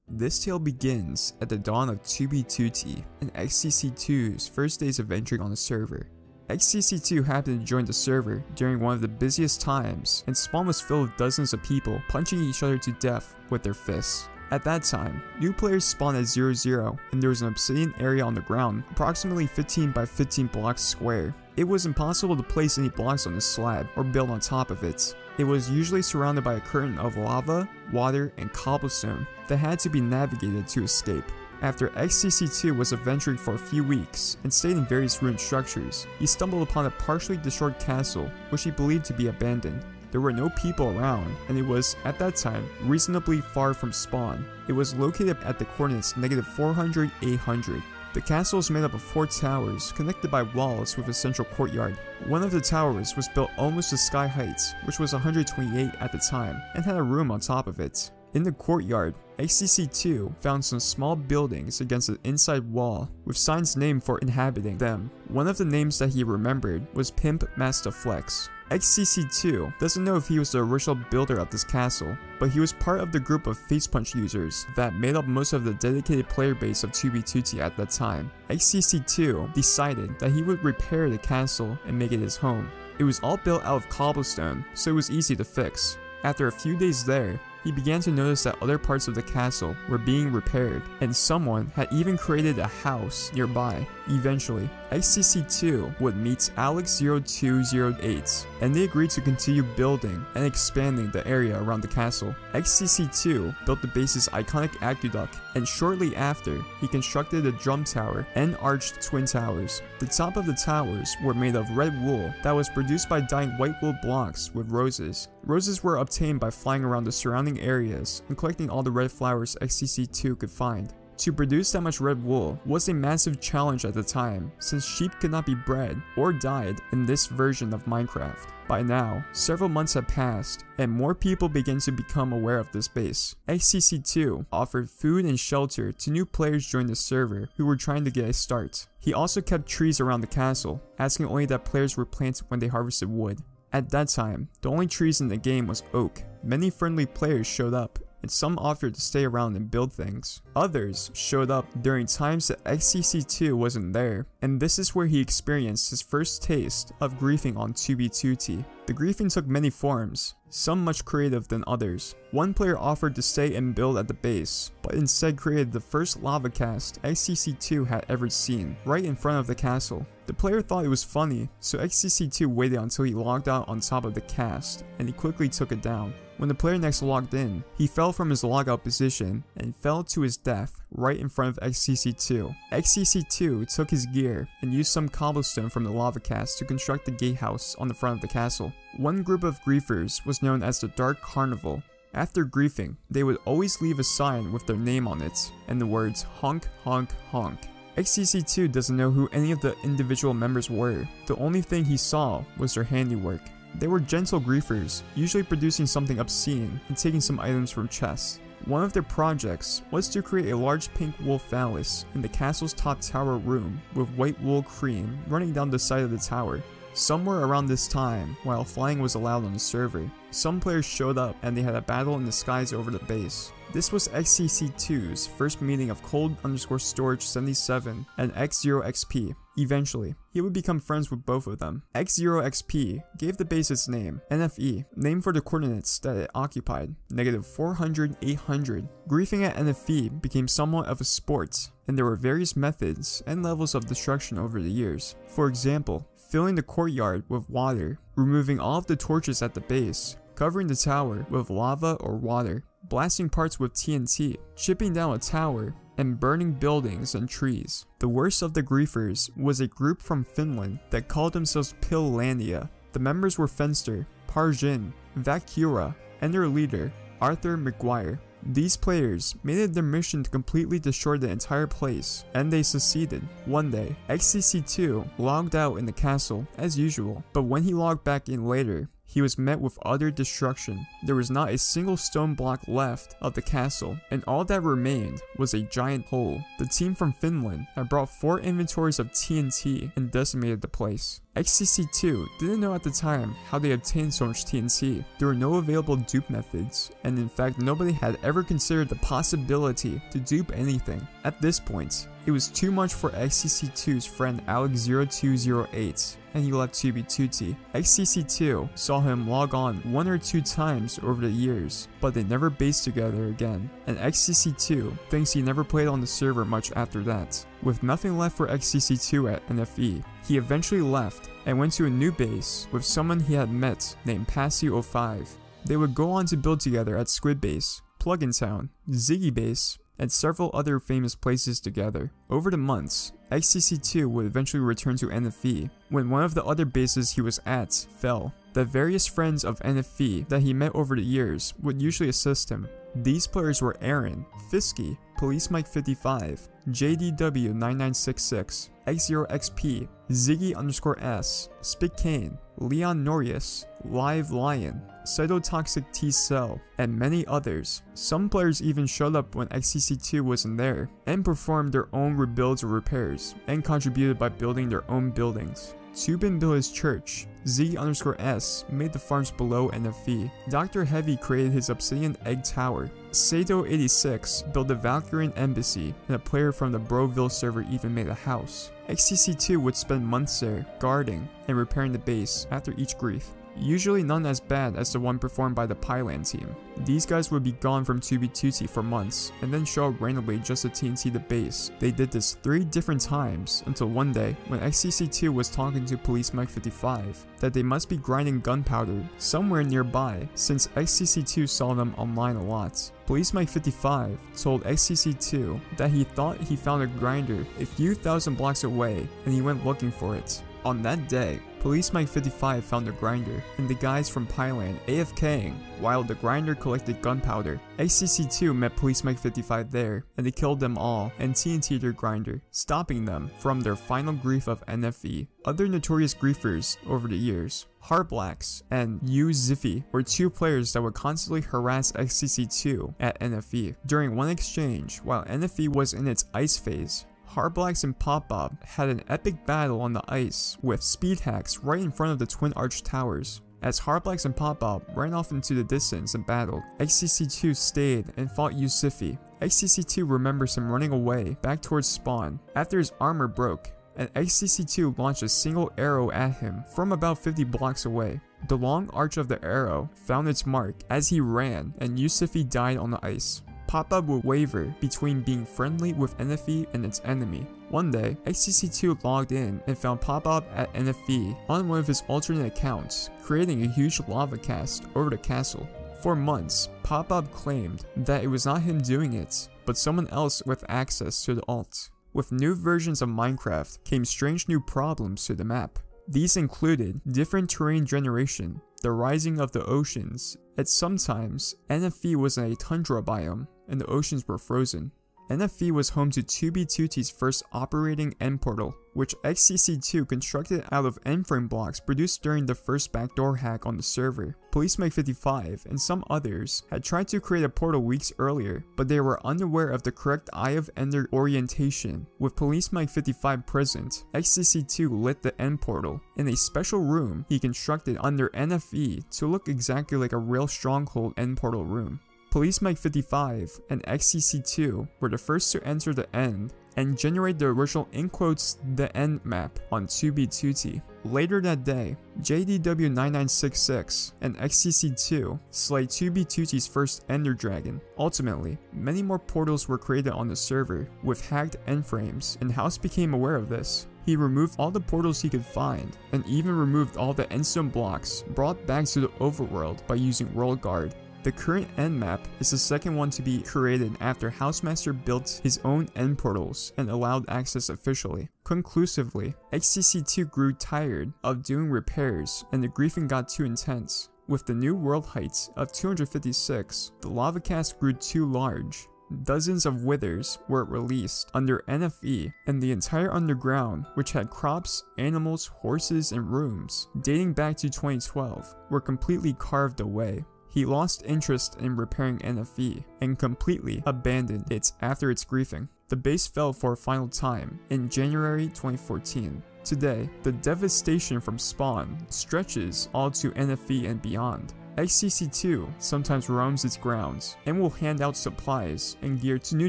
This tale begins at the dawn of 2B2T and XCC2's first days of entering on the server. XCC2 happened to join the server during one of the busiest times, and spawn was filled with dozens of people punching each other to death with their fists. At that time, new players spawned at 0-0, and there was an obsidian area on the ground, approximately 15 by 15 blocks square. It was impossible to place any blocks on the slab or build on top of it. It was usually surrounded by a curtain of lava, water, and cobblestone that had to be navigated to escape. After XCC2 was adventuring for a few weeks and stayed in various ruined structures, he stumbled upon a partially destroyed castle which he believed to be abandoned. There were no people around, and it was, at that time, reasonably far from spawn. It was located at the coordinates -400, 800. The castle is made up of 4 towers, connected by walls with a central courtyard. One of the towers was built almost to sky heights, which was 128 at the time, and had a room on top of it. In the courtyard, XCC2 found some small buildings against the inside wall, with signs named for inhabiting them. One of the names that he remembered was Pimp Master Flex. XCC2 doesn't know if he was the original builder of this castle, but he was part of the group of Facepunch users that made up most of the dedicated player base of 2B2T at that time. XCC2 decided that he would repair the castle and make it his home. It was all built out of cobblestone, so it was easy to fix. After a few days there, he began to notice that other parts of the castle were being repaired, and someone had even created a house nearby. Eventually, XCC2 would meet Alex0208, and they agreed to continue building and expanding the area around the castle. XCC2 built the base's iconic aqueduct, and shortly after, he constructed a drum tower and arched twin towers. The top of the towers were made of red wool that was produced by dyeing white wool blocks with roses. Roses were obtained by flying around the surrounding areas and collecting all the red flowers XCC2 could find. To produce that much red wool was a massive challenge at the time, since sheep could not be bred or dyed in this version of Minecraft. By now, several months had passed, and more people began to become aware of this base. XCC2 offered food and shelter to new players joining the server who were trying to get a start. He also kept trees around the castle, asking only that players replant when they harvested wood. At that time, the only trees in the game was oak. Many friendly players showed up, and some offered to stay around and build things. Others showed up during times that XCC2 wasn't there, and this is where he experienced his first taste of griefing on 2B2T. The griefing took many forms, some much creative than others. One player offered to stay and build at the base, but instead created the first lava cast XCC2 had ever seen, right in front of the castle. The player thought it was funny, so XCC2 waited until he logged out on top of the cast, and he quickly took it down. When the player next logged in, he fell from his logout position and fell to his death right in front of XCC2. XCC2 took his gear and used some cobblestone from the lava cast to construct the gatehouse on the front of the castle. One group of griefers was known as the Dark Carnival. After griefing, they would always leave a sign with their name on it and the words honk honk honk. XCC2 doesn't know who any of the individual members were. The only thing he saw was their handiwork. They were gentle griefers, usually producing something obscene and taking some items from chests. One of their projects was to create a large pink wool phallus in the castle's top tower room with white wool cream running down the side of the tower. Somewhere around this time, while flying was allowed on the server, some players showed up and they had a battle in the skies over the base. This was XCC2's first meeting of Cold_Storage77 and X0XP. Eventually, he would become friends with both of them. X0XP gave the base its name, NFE, named for the coordinates that it occupied, -400, 800. Griefing at NFE became somewhat of a sport, and there were various methods and levels of destruction over the years. For example, filling the courtyard with water, removing all of the torches at the base, covering the tower with lava or water, blasting parts with TNT, chipping down a tower, and burning buildings and trees. The worst of the griefers was a group from Finland that called themselves Pillandia. The members were Fenster, Parjin, Vakura, and their leader, Arthur McGuire. These players made it their mission to completely destroy the entire place, and they succeeded. One day, XCC2 logged out in the castle as usual, but when he logged back in later, he was met with utter destruction. There was not a single stone block left of the castle, and all that remained was a giant hole. The team from Finland had brought 4 inventories of TNT and decimated the place. XCC2 didn't know at the time how they obtained so much TNT. There were no available dupe methods, and in fact nobody had ever considered the possibility to dupe anything. At this point, it was too much for XCC2's friend Alex0208, and he left 2B2T. XCC2 saw him log on 1 or 2 times over the years, but they never based together again, and XCC2 thinks he never played on the server much after that. With nothing left for XCC2 at NFE, he eventually left and went to a new base with someone he had met named Passy05. They would go on to build together at Squid Base, Plugin Town, Ziggy Base, and several other famous places together. Over the months, XCC2 would eventually return to NFE when one of the other bases he was at fell. The various friends of NFE that he met over the years would usually assist him. These players were Aaron, Fisky, Police Mike 55, JDW9966, X0XP, Ziggy_S, Spit Kane, Leon Norius, Live Lion, Cytotoxic T Cell, and many others. Some players even showed up when XCC2 wasn't there, and performed their own rebuilds or repairs, and contributed by building their own buildings. Tubin built his church, Z_S made the farms below NFE, Dr. Heavy created his Obsidian Egg Tower, Sato86 built the Valkyrian Embassy, and a player from the Broville server even made a house. XCC2 would spend months there, guarding and repairing the base after each grief. Usually none as bad as the one performed by the Pyland team. These guys would be gone from 2B2T for months, and then show up randomly just to TNT the base. They did this 3 different times, until one day, when XCC2 was talking to Police Mike 55, that they must be grinding gunpowder somewhere nearby, since XCC2 saw them online a lot. Police Mike 55 told XCC2 that he thought he found a grinder a few thousand blocks away, and he went looking for it. On that day, Police Mike 55 found a grinder, and the guys from Pyland AFKing while the grinder collected gunpowder. XCC2 met Police Mike 55 there, and they killed them all and TNT'd their grinder, stopping them from their final grief of NFE. Other notorious griefers over the years, Harblacks and Ziffy, were 2 players that would constantly harass XCC2 at NFE. During one exchange, while NFE was in its ice phase, Harblacks and Pop Bob had an epic battle on the ice with speed hacks right in front of the Twin Arch Towers. As Harblacks and Pop Bob ran off into the distance and battled, XCC2 stayed and fought Yusifi. XCC2 remembers him running away back towards spawn after his armor broke, and XCC2 launched a single arrow at him from about 50 blocks away. The long arch of the arrow found its mark as he ran, and Yusifi died on the ice. Pop-Up would waver between being friendly with NFE and its enemy. One day, XCC2 logged in and found Pop-Up at NFE on one of his alternate accounts, creating a huge lava cast over the castle. For months, Pop-Up claimed that it was not him doing it, but someone else with access to the alt. With new versions of Minecraft came strange new problems to the map. These included different terrain generation, the rising of the oceans, and sometimes NFE was in a tundra biome and the oceans were frozen. NFE was home to 2B2T's first operating end portal, which XCC2 constructed out of end-frame blocks produced during the first backdoor hack on the server. Police Mike 55 and some others had tried to create a portal weeks earlier, but they were unaware of the correct Eye of Ender orientation. With Police Mike 55 present, XCC2 lit the end portal in a special room he constructed under NFE to look exactly like a real stronghold end portal room. Police Mike 55 and XCC2 were the first to enter the end and generate the original "the end map on 2B2T. Later that day, JDW9966 and XCC2 slayed 2B2T's first Ender Dragon. Ultimately, many more portals were created on the server with hacked end frames, and House became aware of this. He removed all the portals he could find, and even removed all the endstone blocks brought back to the overworld by using World Guard. The current end map is the second one to be created after Housemaster built his own end portals and allowed access officially. Conclusively, XCC2 grew tired of doing repairs and the griefing got too intense. With the new world heights of 256, the lava cast grew too large. Dozens of withers were released under NFE, and the entire underground, which had crops, animals, horses, and rooms dating back to 2012, were completely carved away. He lost interest in repairing NFE and completely abandoned it after its griefing. The base fell for a final time in January 2014. Today, the devastation from Spawn stretches all to NFE and beyond. XCC2 sometimes roams its grounds and will hand out supplies and gear to new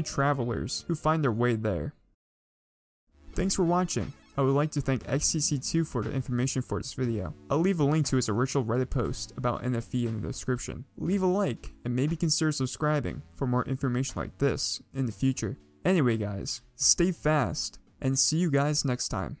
travelers who find their way there. Thanks for watching. I would like to thank XCC2 for the information for this video. I'll leave a link to his original Reddit post about NFE in the description. Leave a like and maybe consider subscribing for more information like this in the future. Anyway guys, stay fast and see you guys next time.